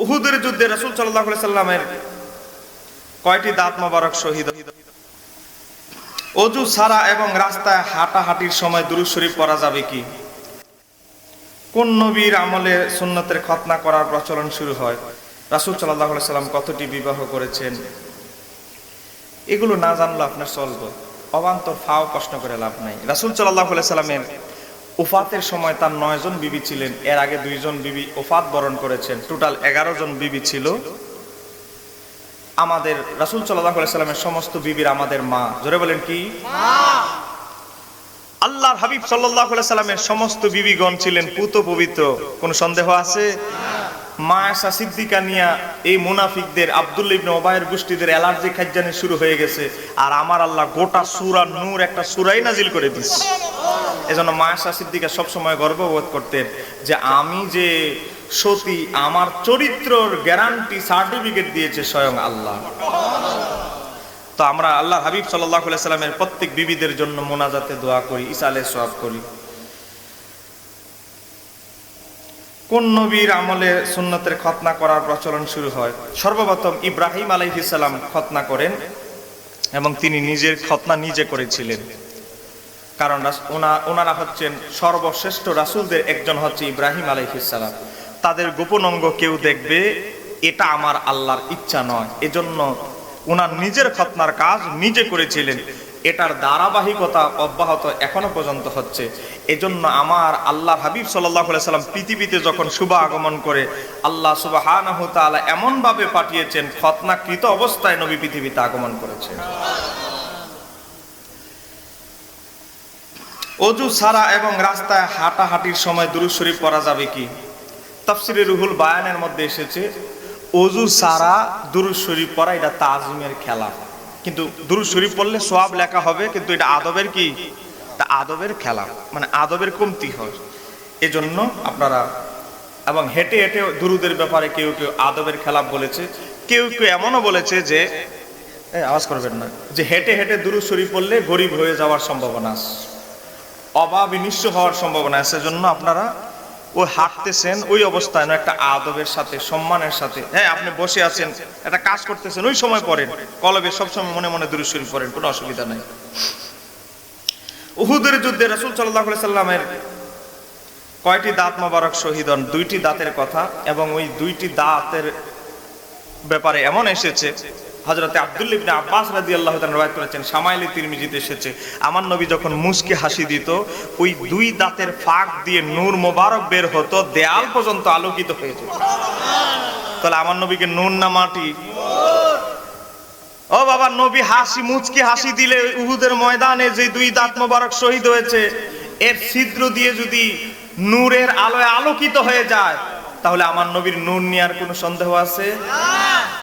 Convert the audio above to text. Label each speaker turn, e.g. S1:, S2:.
S1: উহুদের যুদ্ধে রাসূল সাল্লাল্লাহু আলাইহি সাল্লামের কয়টি দাঁত মোবারক শহীদ? ওযু ছাড়া এবং রাস্তায় হাঁটাহাঁটির সময় দুরূদ শরীফ পড়া যাবে কি? কোন নবীর আমলে সুন্নতের খতনা করার প্রচলন শুরু হয়? রাসূল সাল্লাল্লাহু আলাইহি সাল্লাম কতটি বিবাহ করেছেন? এগুলো না জানলে আপনার চলবে, অবান্তর ফাও প্রশ্ন করে লাভ নাই। রাসূল সাল্লাল্লাহু আলাইহি সাল্লামের ওফাতের সময় তার 9 জন বিবি ছিলেন, এর আগে 2 জন বিবি ওফাত বরণ করেছেন, টোটাল 11 জন বিবি ছিল। আমাদের রাসূল সাল্লাল্লাহু আলাইহি সাল্লামের সমস্ত বিবির আমাদের মা, জোরে বলেন কি মা। আল্লাহর হাবিব সাল্লাল্লাহু আলাইহি সাল্লামের সমস্ত বিবিগণ ছিলেন পুত পবিত্র, কোন সন্দেহ আছে? মা আয়েশা সিদ্দিকা নিয়া এই মুনাফিকদের আব্দুল্লাহ ইবনে উবাইয়ের গোষ্ঠীদের অ্যালার্জি খাজ্জানি শুরু হয়ে গেছে, আর আমার আল্লাহ গোটা সূরা নূর একটা সূরাই নাজিল করে দিয়েছে। এজন্য মা আয়েশা সিদ্দিকা সব সময় গর্ববোধ করতেন যে আমি যে সতী, আমার চরিত্রের গ্যারান্টি সার্টিফিকেট দিয়েছে স্বয়ং আল্লাহ। তো আমরা আল্লাহ হাবিব সাল্লাল্লাহু আলাইহি সাল্লামের প্রত্যেক বিবিদের জন্য মোনাজাতে দোয়া করি, ইসালে সওয়াব করি। কোন নবীর আমলে সুন্নতের খতনা করার প্রচলন শুরু হয়? সর্বপ্রথম ইব্রাহিম আলাইহিস সালাম খতনা করেন এবং তিনি নিজের খতনা নিজে করেছিলেন, কারণ ওনারা হচ্ছেন সর্বশ্রেষ্ঠ রাসূলদের একজন হচ্ছে ইব্রাহিম আলাইহিস সালাম। তাদের গোপন অঙ্গ কেউ দেখবে এটা আমার আল্লাহর ইচ্ছা নয়, এজন্য ওনার নিজের খতনার কাজ নিজে করেছিলেন। এটার ধারাবাহিকতা অব্যাহত এখনো পর্যন্ত হচ্ছে। এজন্য আমার আল্লাহ হাবিব সাল্লাল্লাহু আলাইহি সাল্লাম পৃথিবীতে যখন শুভ আগমন করে আল্লাহ সুবহানাহু ওয়া তাআলা এমন ভাবে পাঠিয়েছেন, খতনাকৃত অবস্থায় নবী পৃথিবীতে আগমন করেছেন। ওযু ছাড়া এবং রাস্তায় হাঁটাহাঁটির সময় দুরূদ শরীফ পড়া যাবে কি? তাফসিরে রুহুল বায়ানের মধ্যে এসেছে ওযু ছাড়া দুরূদ শরীফ পড়া এটা তাজিমের খেলা, কিন্তু দুরূদ শরীফ পড়লে সওয়াব লেখা হবে, কিন্তু এটা আদবের কি? এটা আদবের খেলা, মানে আদবের কমতি হয়। এজন্য আপনারা এবং হেঁটে হেঁটে দুরুদের ব্যাপারে কেউ কেউ আদবের খেলা বলেছে, কেউ কেউ এমনও বলেছে যে আওয়াজ করবেন না, যে হেঁটে হেঁটে দুরূদ শরীফ পড়লে গরিব হয়ে যাওয়ার সম্ভাবনা আছে, অভাবী নিঃস্ব হওয়ার সম্ভাবনা আছে। সেজন্য আপনারা ওই হাঁটতেছেন ওই অবস্থায় না, একটা আদবের সাথে সম্মানের সাথে, হ্যাঁ আপনি বসে আছেন একটা কাজ করতেছেন ওই সময় পড়েন, কলবে সবসময় মনে মনে দুরূদ শরীফ পড়েন, কোনো অসুবিধা নাই। উহুদের যুদ্ধে রাসূল সাল্লাল্লাহু আলাইহি সাল্লামের কয়টি দাঁত মোবারক শহীদ হন? 2টি দাঁতের কথা, এবং ওই 2টি দাঁতের ব্যাপারে এমন এসেছে, হযরতে আব্দুল্লাহ ইবনে আব্বাস রাদিয়াল্লাহু তাআলা রওয়ায়াত করেছেন, শামাইলে তিরমিজিতে এসেছে, আমার নবী যখন মুস্কি হাসি দিত ওই 2 দাঁতের ফাঁক দিয়ে নূর মোবারক বের হতো, দেয়াল পর্যন্ত আলোকিত হয়ে যেত। তাহলে আমার নবীকে নূর না মাটি? ও বাবা, নবী হাসি মুচকি হাসি দিলে উহুদের ময়দানে যে 2 দাঁত মোবারক শহীদ হয়েছে এর ছিদ্র দিয়ে যদি নূরের আলোয় আলোকিত হয়ে যায়, তাহলে আমার নবীর নূর নিয়ে আর কোনো সন্দেহ আছে?